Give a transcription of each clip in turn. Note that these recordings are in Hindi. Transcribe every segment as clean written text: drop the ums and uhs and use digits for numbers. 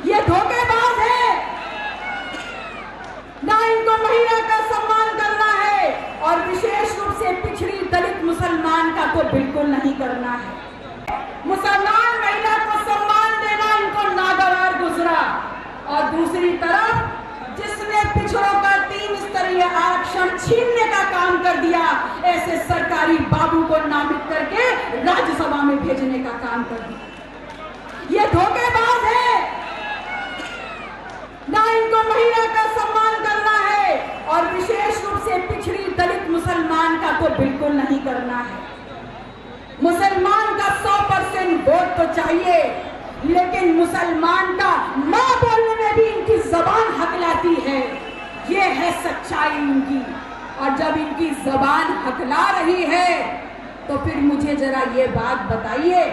ये धोखेबाज है। ना इनको महिला का सम्मान करना है और विशेष रूप से पिछड़ी दलित मुसलमान का तो बिल्कुल नहीं करना है। मुसलमान महिला को सम्मान देना इनको नागवार गुजरा। और दूसरी तरफ जिसने पिछड़ों का 3 स्तरीय आरक्षण छीनने का काम कर दिया, ऐसे सरकारी बाबू को नामित करके राज्यसभा में भेजने का काम कर दिया। ये धोखेबाज है। ना इनको महिला का सम्मान करना है और विशेष रूप से पिछड़ी दलित मुसलमान का तो बिल्कुल नहीं करना है। मुसलमान का 100% वोट तो चाहिए, लेकिन मुसलमान का मां बोलने में भी इनकी जबान हकलाती है। ये है सच्चाई इनकी। और जब इनकी जबान हकला रही है तो फिर मुझे जरा ये बात बताइए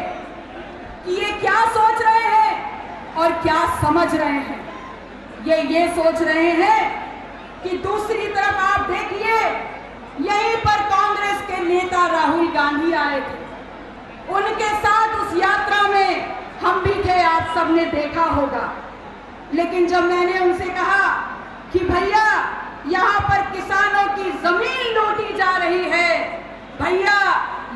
कि ये क्या सोच रहे हैं और क्या समझ रहे हैं। ये सोच रहे हैं कि दूसरी तरफ आप देखिए, यहीं पर कांग्रेस के नेता राहुल गांधी आए थे। उनके साथ उस यात्रा में हम भी थे, आप सबने देखा होगा। लेकिन जब मैंने उनसे कहा कि भैया यहाँ पर किसानों की जमीन लूटी जा रही है, भैया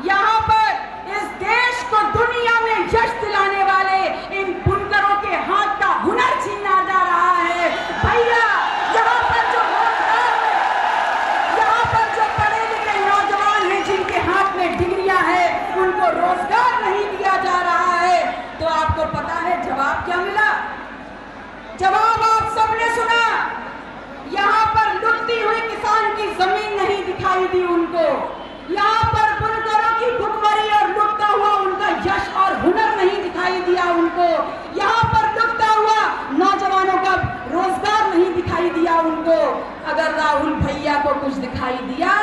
यहाँ पर इस देश को दुनिया में यश दिलाने वाले इन बुनकरों के हाथ का हुनर छीना जा रहा है, भैया यहाँ पर जो रोजगार है, यहाँ पर जो पढ़े लिखे नौजवान हैं जिनके हाथ में डिग्रियां हैं, उनको रोजगार नहीं दिया जा रहा है। तो आपको पता है जवाब क्या मिला? जवाब आप सबने सुना। यहाँ पर लुटती हुई किसान की जमीन नहीं दिखाई दी उनको। यहाँ पर बुनकरों की भुखमरी और लुटता हुआ उनका यश और हुनर नहीं दिखाई दिया उनको। यहाँ पर लुटता हुआ नौजवानों का रोजगार नहीं दिखाई दिया उनको। अगर राहुल भैया को कुछ दिखाई दिया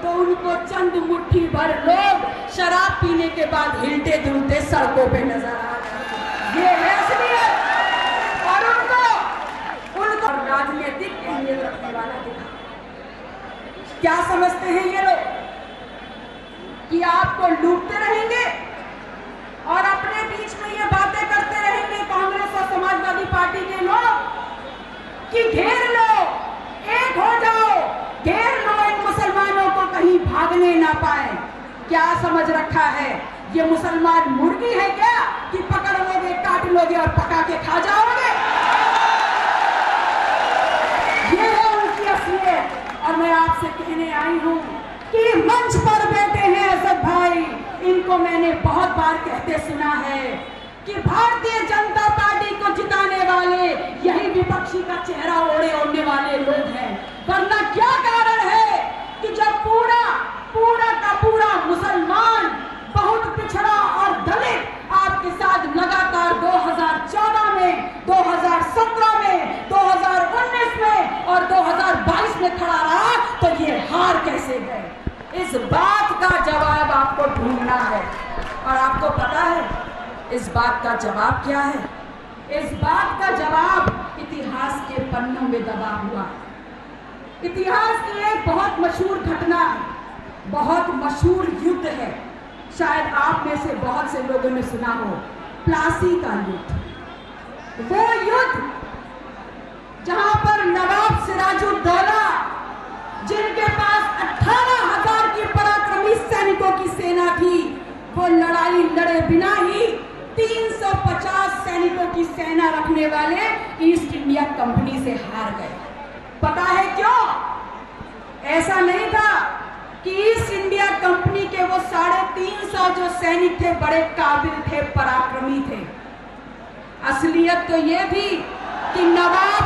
तो उनको चंद मुट्ठी भर लोग शराब पीने के बाद हिलते डुलते सड़कों पे नजर आ रहे। ये है असलियत। और उनको राजनीतिक अहमियत रखने वाला दिखा। क्या समझते हैं ये लोग कि आपको लूटते रहेंगे और अपने बीच में ये बातें करते रहेंगे कांग्रेस और समाजवादी पार्टी के लोग कि घेर लो, एक हो जाओ, घेर लो इन मुसलमानों को, कहीं भागने ना पाए। क्या समझ रखा है? ये मुसलमान मुर्गी है क्या कि पकड़ लोगे, काट लोगे और पका के खा जाओगे? ये है उनकी असलियत। और मैं आपसे कहने आई हूं कि मंच पर बैठे हैं असद भाई, इनको मैंने बहुत बार कहते सुना है कि भारतीय जनता पार्टी को जिताने वाले यही विपक्षी का चेहरा ओढ़ने वाले लोग हैं। वरना क्या कारण है कि जब पूरा का पूरा मुसलमान, बहुत पिछड़ा और दलित आपके साथ लगातार 2014 में, 2017 में, 2019 में और 2022 में खड़ा रहा, तो ये हार कैसे गए? इस बात का जवाब आपको ढूंढना है। और आपको पता है इस बात का जवाब क्या है? इस बात का जवाब इतिहास के पन्नों में दबा हुआ है। इतिहास की एक बहुत मशहूर घटना, बहुत मशहूर युद्ध है, शायद आप में से बहुत से लोगों ने सुना हो, प्लासी का युद्ध। वो युद्ध जहां पर नवाब सिराजुद्दौला, जिनके पास 18,000 की पराक्रमी सैनिकों की सेना थी, वो लड़ाई लड़े बिना ही 350 सैनिकों की सेना रखने वाले ईस्ट इंडिया कंपनी से हार गए। पता है क्यों? ऐसा नहीं था कि ईस्ट इंडिया कंपनी के वो 350 जो सैनिक थे बड़े काबिल थे, पराक्रमी थे। असलियत तो ये थी कि नवाब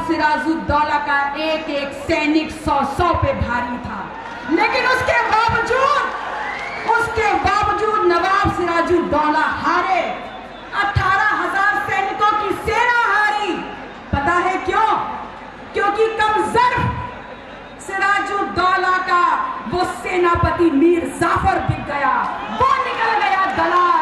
सिराजुद्दौला का एक एक सैनिक 100 पे भारी था। लेकिन उसके बावजूद नवाब सिराजुद्दौला हारे। 18,000 सैनिकों की सेना हारी। पता है क्यों? क्योंकि कमजोर सिराजुद्दौला का वो सेनापति मीर जाफर बिक गया, वो निकल गया दलाल।